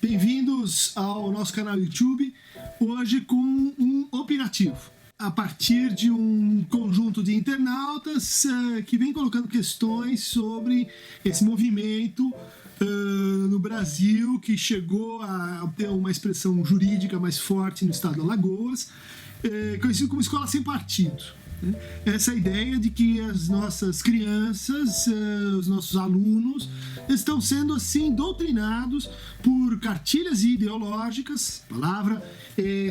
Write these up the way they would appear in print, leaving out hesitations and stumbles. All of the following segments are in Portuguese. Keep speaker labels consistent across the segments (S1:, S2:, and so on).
S1: Bem-vindos ao nosso canal YouTube, hoje com um opinativo, a partir de um conjunto de internautas que vem colocando questões sobre esse movimento no Brasil, que chegou a ter uma expressão jurídica mais forte no estado de Alagoas, conhecido como escola sem partido. Essa ideia de que as nossas crianças, os nossos alunos, estão sendo assim doutrinados por cartilhas ideológicas, palavra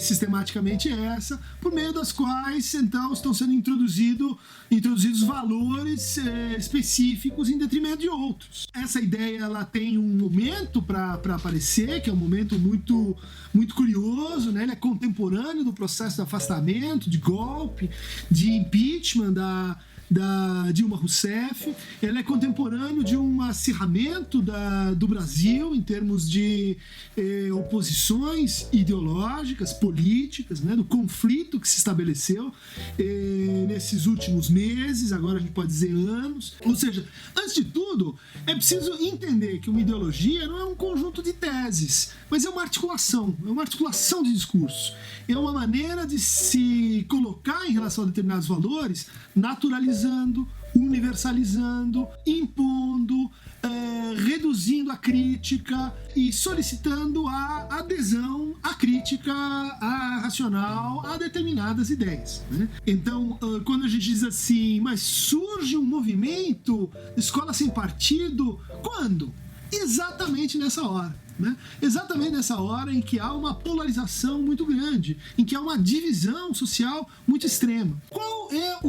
S1: sistematicamente essa, por meio das quais então estão sendo introduzidos valores específicos em detrimento de outros. Essa ideia ela tem um momento para aparecer, que é um momento muito curioso, né? Ele é contemporâneo do processo de afastamento, de golpe, de impeachment da Dilma Rousseff. Ele é contemporâneo de um acirramento do Brasil em termos de oposições ideológicas, políticas, né, do conflito que se estabeleceu nesses últimos meses, agora a gente pode dizer anos. Ou seja, antes de tudo, é preciso entender que uma ideologia não é um conjunto de teses, mas é uma articulação de discurso. É uma maneira de se colocar em relação a determinados valores, naturalizando, universalizando, impondo, reduzindo a crítica e solicitando a adesão à crítica, à racional, a determinadas ideias, né? Então, quando a gente diz assim, mas surge um movimento escola sem partido, quando? Exatamente nessa hora. Né? Exatamente nessa hora em que há uma polarização muito grande, em que há uma divisão social muito extrema. Qual é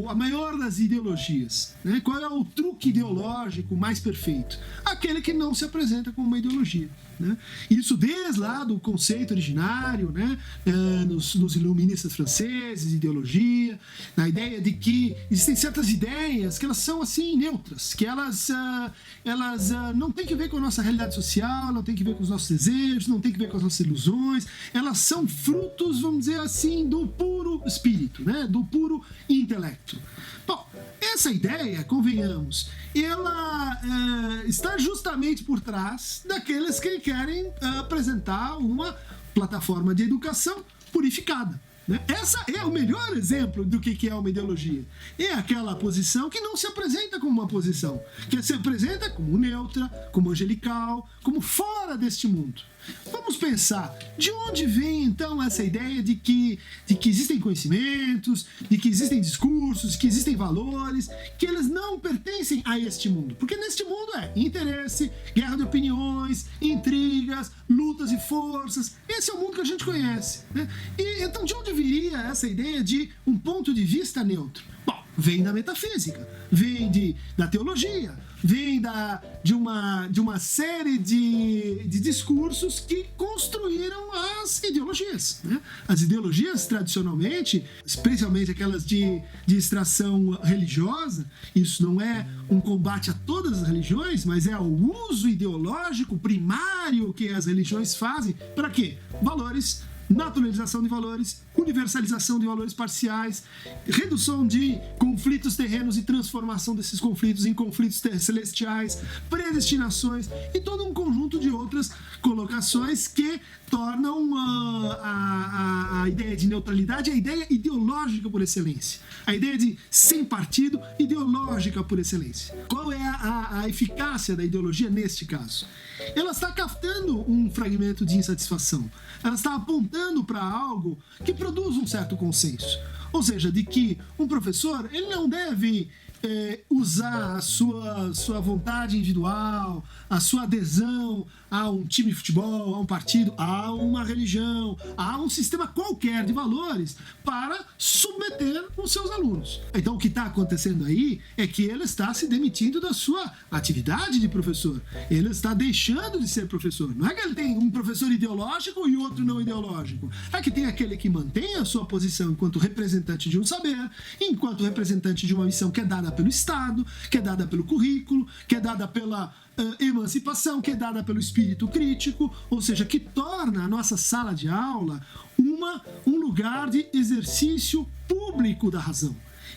S1: a maior das ideologias? Né? Qual é o truque ideológico mais perfeito? Aquele que não se apresenta como uma ideologia. Né? Isso desde lá do conceito originário, né? Nos iluministas franceses, ideologia, na ideia de que existem certas ideias que elas são assim neutras, que elas não têm que ver com a nossa realidade social, não tem que ver com os nossos desejos, não tem que ver com as nossas ilusões, elas são frutos, vamos dizer assim, do puro espírito, né? Do puro intelecto. Bom, essa ideia, convenhamos, ela está justamente por trás daqueles que querem apresentar uma plataforma de educação purificada. Essa é o melhor exemplo do que é uma ideologia. É aquela posição que não se apresenta como uma posição, que se apresenta como neutra, como angelical, como fora deste mundo. Vamos pensar, de onde vem então essa ideia de que existem conhecimentos, de que existem discursos, que existem valores, que eles não pertencem a este mundo? Porque neste mundo é interesse, guerra de opiniões, intrigas, lutas e forças. Esse é o mundo que a gente conhece, né? E então de onde viria essa ideia de um ponto de vista neutro? Bom, vem da metafísica, vem da teologia, vem de uma série de discursos que construíram as ideologias, né? As ideologias, tradicionalmente, especialmente aquelas de extração religiosa, isso não é um combate a todas as religiões, mas é o uso ideológico primário que as religiões fazem. Para quê? Valores, naturalização de valores, universalização de valores parciais, redução de conflitos terrenos e transformação desses conflitos em conflitos celestiais, predestinações e todo um conjunto de outras colocações que tornam a ideia de neutralidade a ideia ideológica por excelência. A ideia de sem partido, ideológica por excelência. Qual é a eficácia da ideologia neste caso? Ela está captando um fragmento de insatisfação. Ela está apontando para algo que produz um certo consenso. Ou seja, de que um professor ele não deve usar a sua vontade individual, a sua adesão a um time de futebol, a um partido, a uma religião, a um sistema qualquer de valores para submeter os seus alunos. Então o que está acontecendo aí é que ele está se demitindo da sua atividade de professor. Ele está deixando de ser professor. Não é que ele tem um professor ideológico e outro não ideológico. É que tem aquele que mantém a sua posição enquanto representante de um saber, enquanto representante de uma missão que é dada pelo Estado, que é dada pelo currículo, que é dada pela emancipação, que é dada pelo espírito crítico, ou seja, que torna a nossa sala de aula um lugar de exercício público da razão.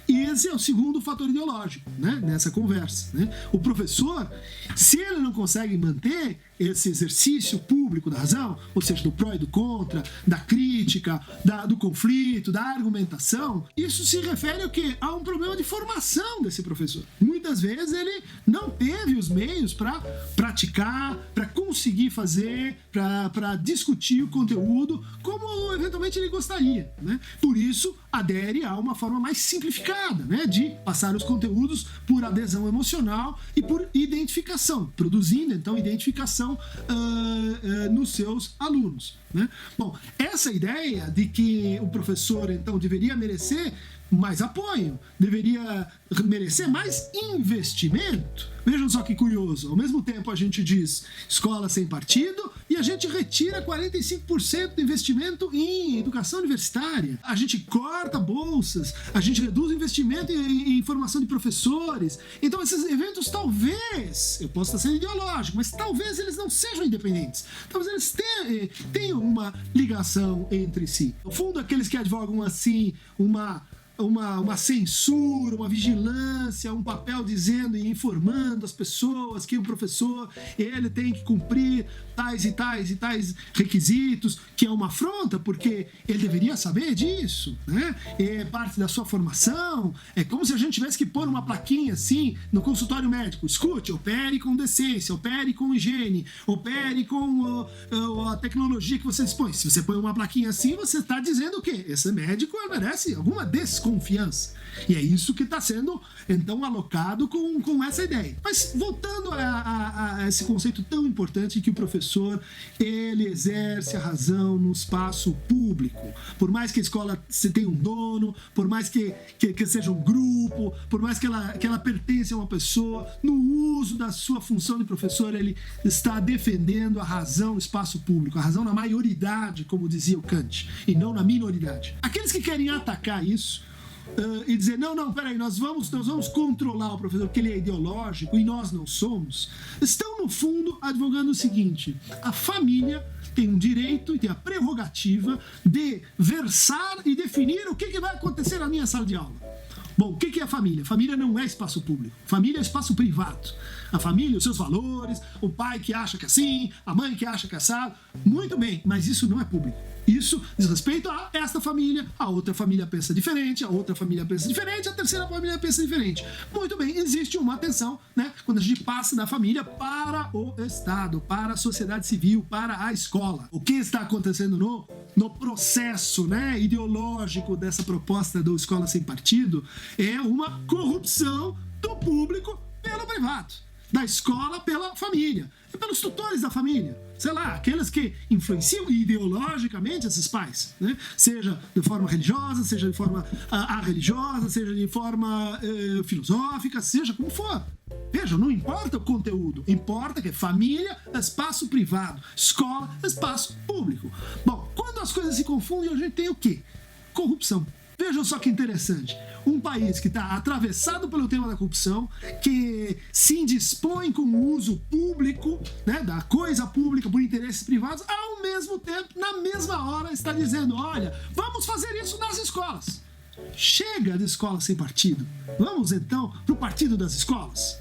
S1: E esse é o segundo fator ideológico, né, nessa conversa, né? O professor, se ele não consegue manter esse exercício público da razão, ou seja, do pró e do contra, da crítica, do conflito, da argumentação, isso se refere ao quê? A um problema de formação desse professor. Muitas vezes ele não teve os meios para praticar, para conseguir fazer, para discutir o conteúdo como eventualmente ele gostaria, né? Por isso, adere a uma forma mais simplificada, né, de passar os conteúdos por adesão emocional e por identificação, produzindo então identificação nos seus alunos, né? Bom, essa ideia de que o professor então deveria merecer mais apoio, deveria merecer mais investimento. Vejam só que curioso, ao mesmo tempo a gente diz escola sem partido e a gente retira 45% do investimento em educação universitária. A gente corta bolsas, a gente reduz o investimento em formação de professores. Então esses eventos talvez, eu posso estar sendo ideológico, mas talvez eles não sejam independentes. Talvez eles tenham uma ligação entre si. No fundo, aqueles que advogam assim, uma censura, uma vigilância, um papel dizendo e informando as pessoas que o professor ele tem que cumprir tais e tais e tais requisitos, que é uma afronta, porque ele deveria saber disso, né? É parte da sua formação. É como se a gente tivesse que pôr uma plaquinha assim no consultório médico: escute, opere com decência, opere com higiene, opere com a tecnologia que você dispõe. Se você põe uma plaquinha assim, você está dizendo o quê? Esse médico merece alguma desconfiança. E é isso que está sendo, então, alocado com essa ideia. Mas, voltando a esse conceito tão importante que o professor, ele exerce a razão no espaço público. Por mais que a escola tenha um dono, por mais que seja um grupo, por mais que ela pertença a uma pessoa, no uso da sua função de professor, ele está defendendo a razão no espaço público, a razão na maioridade, como dizia o Kant, e não na minoridade. Aqueles que querem atacar isso, e dizer, não, peraí, nós vamos controlar o professor, porque ele é ideológico e nós não somos, estão, no fundo, advogando o seguinte: a família tem um direito e tem a prerrogativa de versar e definir o que vai acontecer na minha sala de aula. Bom, o que é a família? Família não é espaço público. Família é espaço privado. A família, os seus valores, o pai que acha que é assim, a mãe que acha que é assado. Muito bem, mas isso não é público. Isso diz respeito a esta família, a outra família pensa diferente, a outra família pensa diferente, a terceira família pensa diferente. Muito bem, existe uma atenção, né, quando a gente passa da família para o Estado, para a sociedade civil, para a escola. O que está acontecendo no processo, né, ideológico dessa proposta do Escola Sem Partido é uma corrupção do público pelo privado, da escola pela família e pelos tutores da família. Sei lá, aqueles que influenciam ideologicamente esses pais, né? Seja de forma religiosa, seja de forma arreligiosa, seja de forma filosófica, seja como for. Veja, não importa o conteúdo, importa que família é espaço privado, escola é espaço público. Bom, quando as coisas se confundem, a gente tem o quê? Corrupção. Vejam só que interessante, um país que está atravessado pelo tema da corrupção, que se indispõe com o uso público, né, da coisa pública por interesses privados, ao mesmo tempo, na mesma hora, está dizendo, olha, vamos fazer isso nas escolas. Chega de escola sem partido. Vamos então para o partido das escolas.